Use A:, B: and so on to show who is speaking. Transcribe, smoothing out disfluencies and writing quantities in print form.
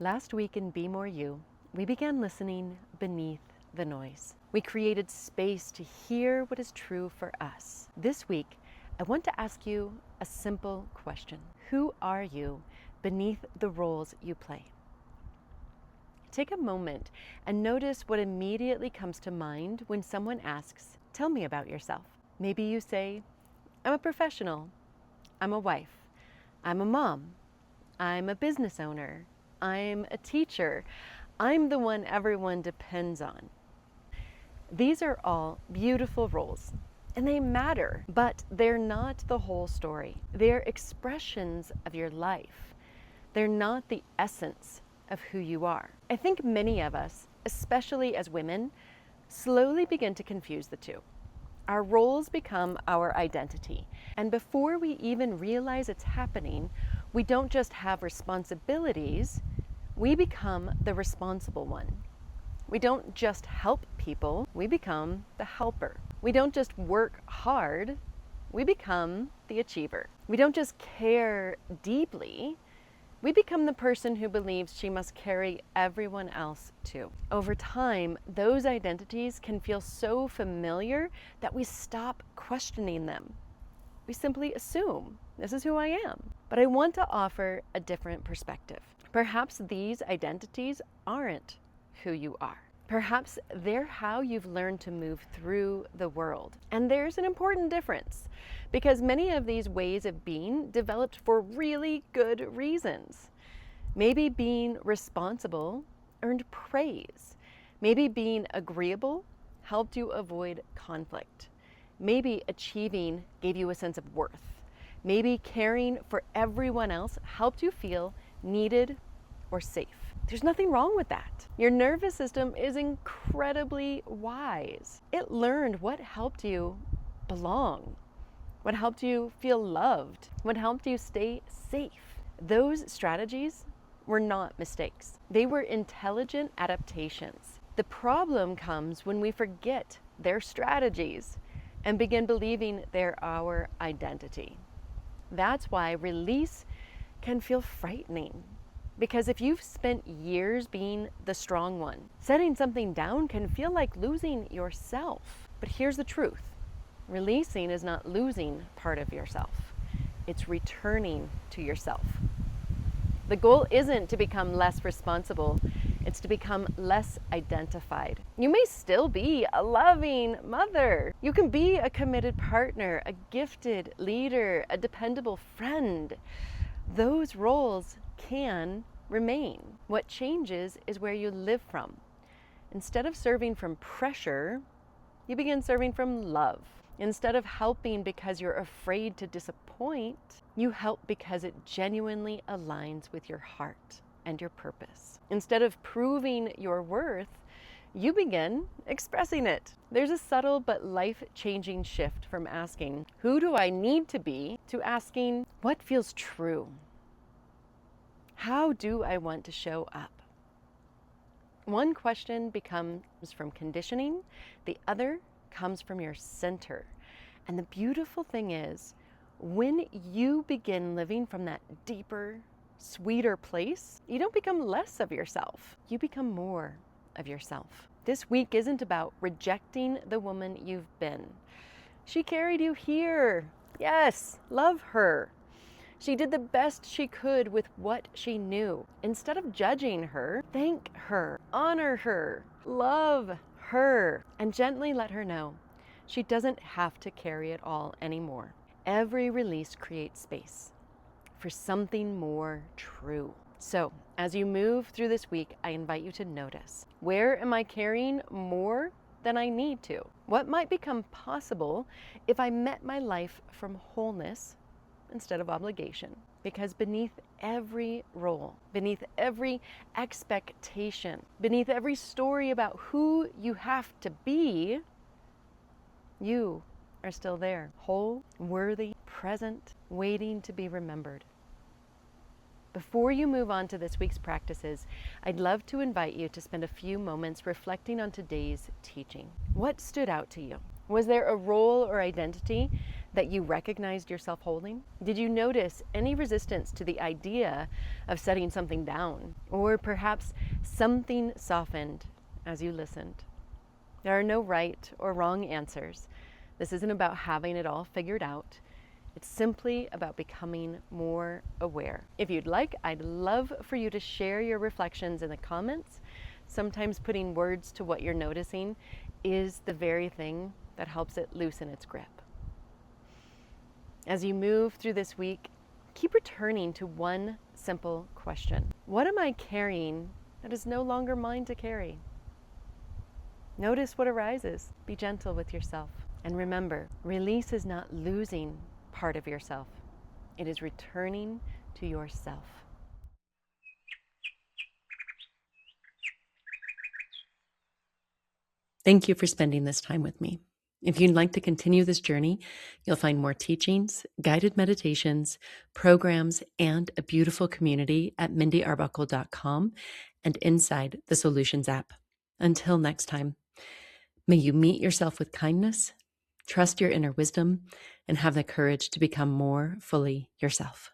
A: Last week in Be More You, we began listening beneath the noise. We created space to hear what is true for us. This week, I want to ask you a simple question. Who are you beneath the roles you play? Take a moment and notice what immediately comes to mind when someone asks, "Tell me about yourself." Maybe you say, "I'm a professional. I'm a wife. I'm a mom. I'm a business owner. I'm a teacher. I'm the one everyone depends on." These are all beautiful roles, and they matter, but they're not the whole story. They're expressions of your life. They're not the essence of who you are. I think many of us, especially as women, slowly begin to confuse the two. Our roles become our identity, and before we even realize it's happening, we don't just have responsibilities, we become the responsible one. We don't just help people, we become the helper. We don't just work hard, we become the achiever. We don't just care deeply, we become the person who believes she must carry everyone else too. Over time, those identities can feel so familiar that we stop questioning them. We simply assume, this is who I am. But I want to offer a different perspective. Perhaps these identities aren't who you are. Perhaps they're how you've learned to move through the world. And there's an important difference, because many of these ways of being developed for really good reasons. Maybe being responsible earned praise. Maybe being agreeable helped you avoid conflict. Maybe achieving gave you a sense of worth. Maybe caring for everyone else helped you feel needed or safe. There's nothing wrong with that. Your nervous system is incredibly wise. It learned what helped you belong, what helped you feel loved, what helped you stay safe. Those strategies were not mistakes. They were intelligent adaptations. The problem comes when we forget their strategies and begin believing they're our identity. That's why release can feel frightening. Because if you've spent years being the strong one, setting something down can feel like losing yourself. But here's the truth. Releasing is not losing part of yourself. It's returning to yourself. The goal isn't to become less responsible. It's to become less identified. You may still be a loving mother. You can be a committed partner, a gifted leader, a dependable friend. Those roles can remain. What changes is where you live from. Instead of serving from pressure, you begin serving from love. Instead of helping because you're afraid to disappoint, you help because it genuinely aligns with your heart and your purpose. Instead of proving your worth, you begin expressing it. There's a subtle but life-changing shift from asking, "Who do I need to be?" to asking, "What feels true? How do I want to show up?" One question becomes from conditioning, the other comes from your center. And the beautiful thing is, when you begin living from that deeper, sweeter place, you don't become less of yourself, you become more of yourself. This week isn't about rejecting the woman you've been. She carried you here. Yes, love her. She did the best she could with what she knew. Instead of judging her, thank her, honor her, love her, and gently let her know she doesn't have to carry it all anymore. Every release creates space for something more true. So, as you move through this week, I invite you to notice, where am I carrying more than I need to? What might become possible if I met my life from wholeness instead of obligation? Because beneath every role, beneath every expectation, beneath every story about who you have to be, you are still there, whole, worthy, present, waiting to be remembered. Before you move on to this week's practices, I'd love to invite you to spend a few moments reflecting on today's teaching. What stood out to you? Was there a role or identity that you recognized yourself holding? Did you notice any resistance to the idea of setting something down? Or perhaps something softened as you listened? There are no right or wrong answers. This isn't about having it all figured out. It's simply about becoming more aware. If you'd like, I'd love for you to share your reflections in the comments. Sometimes putting words to what you're noticing is the very thing that helps it loosen its grip. As you move through this week, keep returning to one simple question. What am I carrying that is no longer mine to carry? Notice what arises. Be gentle with yourself. And remember, release is not losing part of yourself. It is returning to yourself. Thank you for spending this time with me. If you'd like to continue this journey, you'll find more teachings, guided meditations, programs, and a beautiful community at mindyarbuckle.com and inside the Solutions app. Until next time, may you meet yourself with kindness, trust your inner wisdom, and have the courage to become more fully yourself.